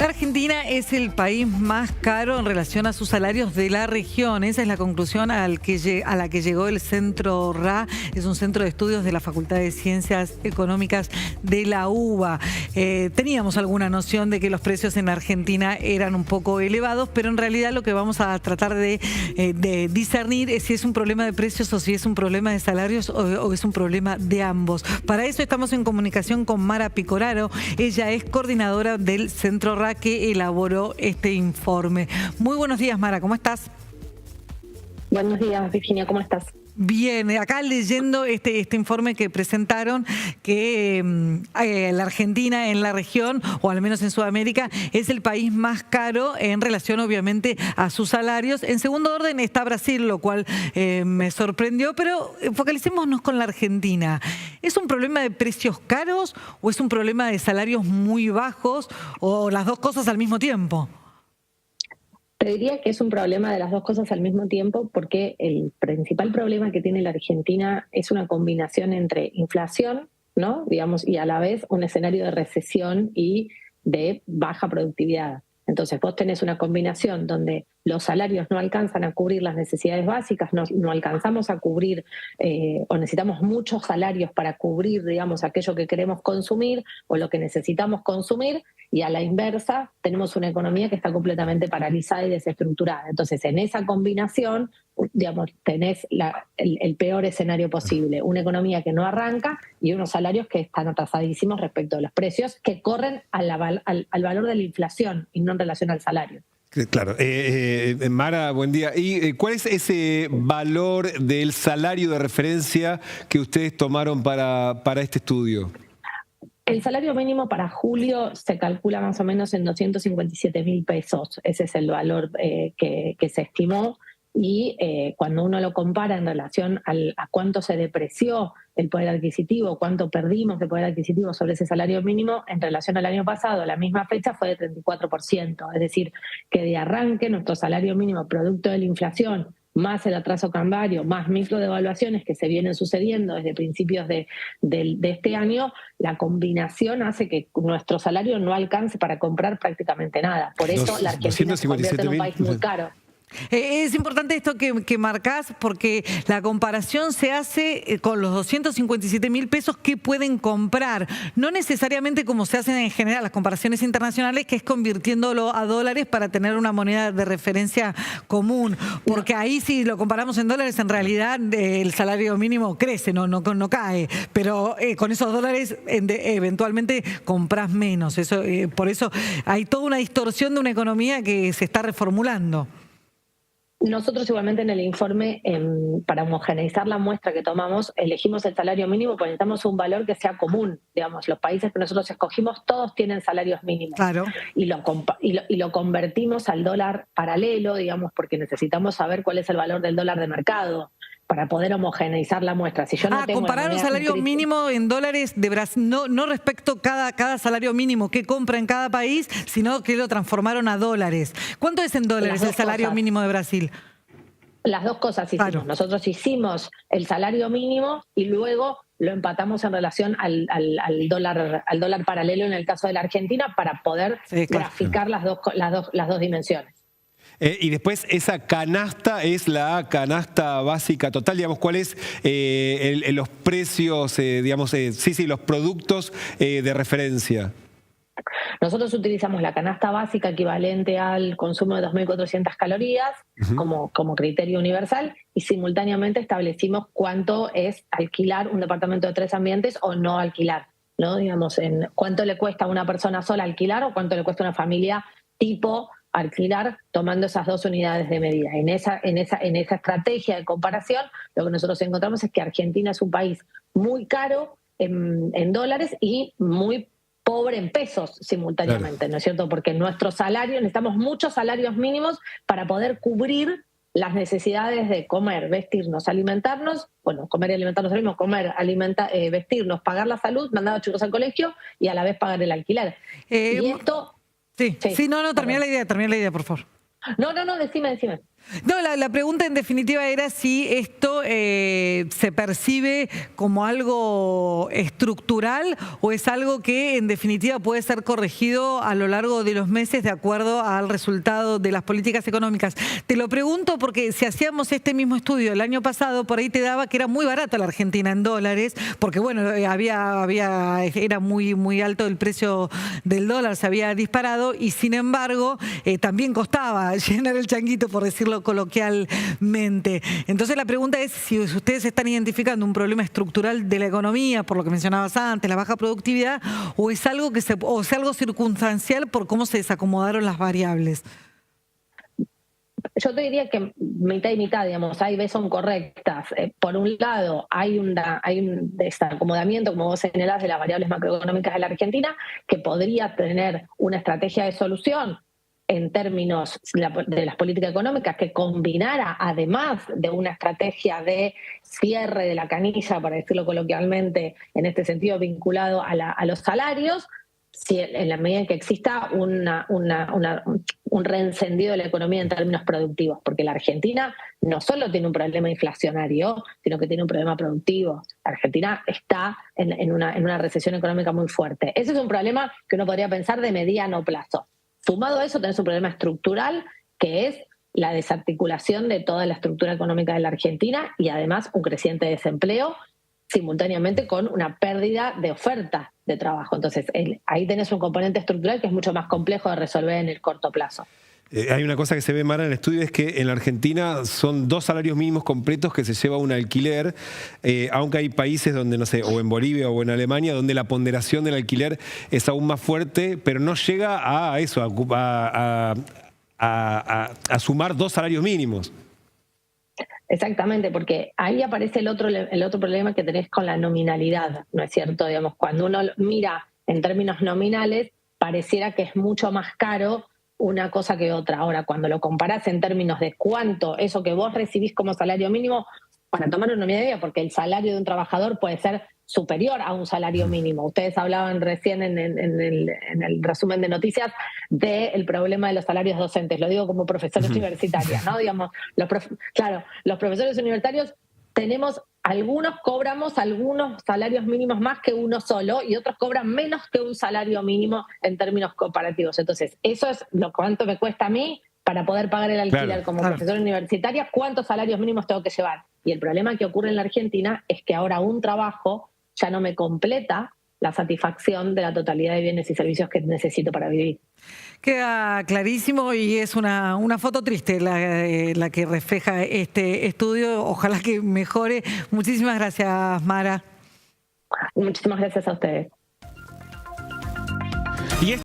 La Argentina es el país más caro en relación a sus salarios de la región. Esa es la conclusión a la que llegó el Centro RA. Es un centro de estudios de la Facultad de Ciencias Económicas de la UBA. Teníamos alguna noción de que los precios en Argentina eran un poco elevados, pero en realidad lo que vamos a tratar de discernir es si es un problema de precios o si es un problema de salarios o es un problema de ambos. Para eso estamos en comunicación con Mara Picoraro. Ella es coordinadora del Centro RA que elaboró este informe. Muy buenos días, Mara, ¿cómo estás? Buenos días, Virginia, ¿cómo estás? Bien, acá leyendo este informe que presentaron, que la Argentina en la región, o al menos en Sudamérica, es el país más caro en relación obviamente a sus salarios. En segundo orden está Brasil, lo cual me sorprendió, pero focalicémonos con la Argentina. ¿Es un problema de precios caros o es un problema de salarios muy bajos o las dos cosas al mismo tiempo? Te diría que es un problema de las dos cosas al mismo tiempo, porque el principal problema que tiene la Argentina es una combinación entre inflación, ¿no? Digamos, y a la vez un escenario de recesión y de baja productividad. Entonces vos tenés una combinación donde los salarios no alcanzan a cubrir las necesidades básicas, no alcanzamos a cubrir o necesitamos muchos salarios para cubrir, digamos, aquello que queremos consumir o lo que necesitamos consumir, y a la inversa tenemos una economía que está completamente paralizada y desestructurada. Entonces en esa combinación, digamos, tenés el peor escenario posible, una economía que no arranca y unos salarios que están atrasadísimos respecto a los precios que corren al valor de la inflación y no en relación al salario. Claro. Mara, buen día. ¿Y cuál es ese valor del salario de referencia que ustedes tomaron para este estudio? El salario mínimo para julio se calcula más o menos en 257.000 pesos. Ese es el valor que se estimó. Y cuando uno lo compara en relación a cuánto se depreció el poder adquisitivo, cuánto perdimos de poder adquisitivo sobre ese salario mínimo, en relación al año pasado, a la misma fecha fue de 34%. Es decir, que de arranque nuestro salario mínimo, producto de la inflación, más el atraso cambiario, más microdevaluaciones que se vienen sucediendo desde principios de este año, la combinación hace que nuestro salario no alcance para comprar prácticamente nada. Por eso la Argentina se convierte en un país muy caro. Es importante esto que marcás, porque la comparación se hace con los 257.000 pesos que pueden comprar, no necesariamente como se hacen en general las comparaciones internacionales, que es convirtiéndolo a dólares para tener una moneda de referencia común, porque ahí si lo comparamos en dólares, en realidad el salario mínimo crece, no cae, pero con esos dólares eventualmente compras menos. Por eso hay toda una distorsión de una economía que se está reformulando. Nosotros igualmente en el informe, para homogeneizar la muestra que tomamos, elegimos el salario mínimo porque necesitamos un valor que sea común. Digamos, los países que nosotros escogimos todos tienen salarios mínimos. Claro. Y lo convertimos al dólar paralelo, digamos, porque necesitamos saber cuál es el valor del dólar de mercado para poder homogeneizar la muestra. Si yo no tengo comparar un salario mínimo en dólares de Brasil, no respecto cada salario mínimo que compra en cada país, sino que lo transformaron a dólares. ¿Cuánto es en dólares el salario mínimo de Brasil? Las dos cosas hicimos. Claro. Nosotros hicimos el salario mínimo y luego lo empatamos en relación al dólar paralelo en el caso de la Argentina para poder graficar las dos dimensiones. Y después esa canasta es la canasta básica total, digamos, ¿cuál es los precios, digamos, los productos de referencia? Nosotros utilizamos la canasta básica equivalente al consumo de 2.400 calorías como criterio universal, y simultáneamente establecimos cuánto es alquilar un departamento de 3 ambientes o no alquilar, ¿no? Digamos, en cuánto le cuesta a una persona sola alquilar o cuánto le cuesta a una familia tipo alquilar, tomando esas dos unidades de medida. En esa estrategia de comparación, lo que nosotros encontramos es que Argentina es un país muy caro en dólares y muy pobre en pesos simultáneamente, claro. ¿No es cierto? Porque nuestro salario, necesitamos muchos salarios mínimos para poder cubrir las necesidades de comer, vestirnos, alimentarnos, bueno, comer y alimentarnos lo mismo, vestirnos, pagar la salud, mandar a los chicos al colegio y a la vez pagar el alquiler. Y esto... Sí, no, termina la idea, por favor. No, decime. No, la pregunta en definitiva era si esto se percibe como algo estructural o es algo que en definitiva puede ser corregido a lo largo de los meses de acuerdo al resultado de las políticas económicas. Te lo pregunto porque si hacíamos este mismo estudio el año pasado, por ahí te daba que era muy barata la Argentina en dólares, porque bueno, era muy alto el precio del dólar, se había disparado y sin embargo también costaba llenar el changuito, por decirlo coloquialmente. Entonces la pregunta es si ustedes están identificando un problema estructural de la economía, por lo que mencionabas antes, la baja productividad, o es algo algo circunstancial por cómo se desacomodaron las variables. Yo te diría que mitad y mitad, digamos, hay veces son correctas. Por un lado, hay un desacomodamiento, como vos señalás, de las variables macroeconómicas de la Argentina, que podría tener una estrategia de solución en términos de las políticas económicas que combinara, además de una estrategia de cierre de la canilla, para decirlo coloquialmente, en este sentido vinculado a los salarios, si en la medida en que exista un reencendido de la economía en términos productivos, porque la Argentina no solo tiene un problema inflacionario, sino que tiene un problema productivo. La Argentina está en una recesión económica muy fuerte. Ese es un problema que uno podría pensar de mediano plazo. Sumado a eso, tenés un problema estructural, que es la desarticulación de toda la estructura económica de la Argentina y además un creciente desempleo, simultáneamente con una pérdida de oferta de trabajo. Entonces, ahí tenés un componente estructural que es mucho más complejo de resolver en el corto plazo. Hay una cosa que se ve, Mara, en el estudio, es que en la Argentina son 2 salarios mínimos completos que se lleva un alquiler, aunque hay países donde, no sé, o en Bolivia o en Alemania, donde la ponderación del alquiler es aún más fuerte, pero no llega a eso, a sumar 2 salarios mínimos. Exactamente, porque ahí aparece el otro problema que tenés con la nominalidad, ¿no es cierto? Digamos, cuando uno mira en términos nominales, pareciera que es mucho más caro una cosa que otra. Ahora, cuando lo comparás en términos de cuánto eso que vos recibís como salario mínimo, para tomar una medida, porque el salario de un trabajador puede ser superior a un salario mínimo. Ustedes hablaban recién en el resumen de noticias del problema de los salarios docentes. Lo digo como profesora universitaria, ¿no? Digamos, los profesores universitarios cobramos algunos salarios mínimos más que uno solo y otros cobran menos que un salario mínimo en términos comparativos. Entonces, eso es cuánto me cuesta a mí para poder pagar el alquiler como profesora universitaria, cuántos salarios mínimos tengo que llevar. Y el problema que ocurre en la Argentina es que ahora un trabajo ya no me completa la satisfacción de la totalidad de bienes y servicios que necesito para vivir. Queda clarísimo y es una foto triste la que refleja este estudio. Ojalá que mejore. Muchísimas gracias, Mara. Muchísimas gracias a ustedes.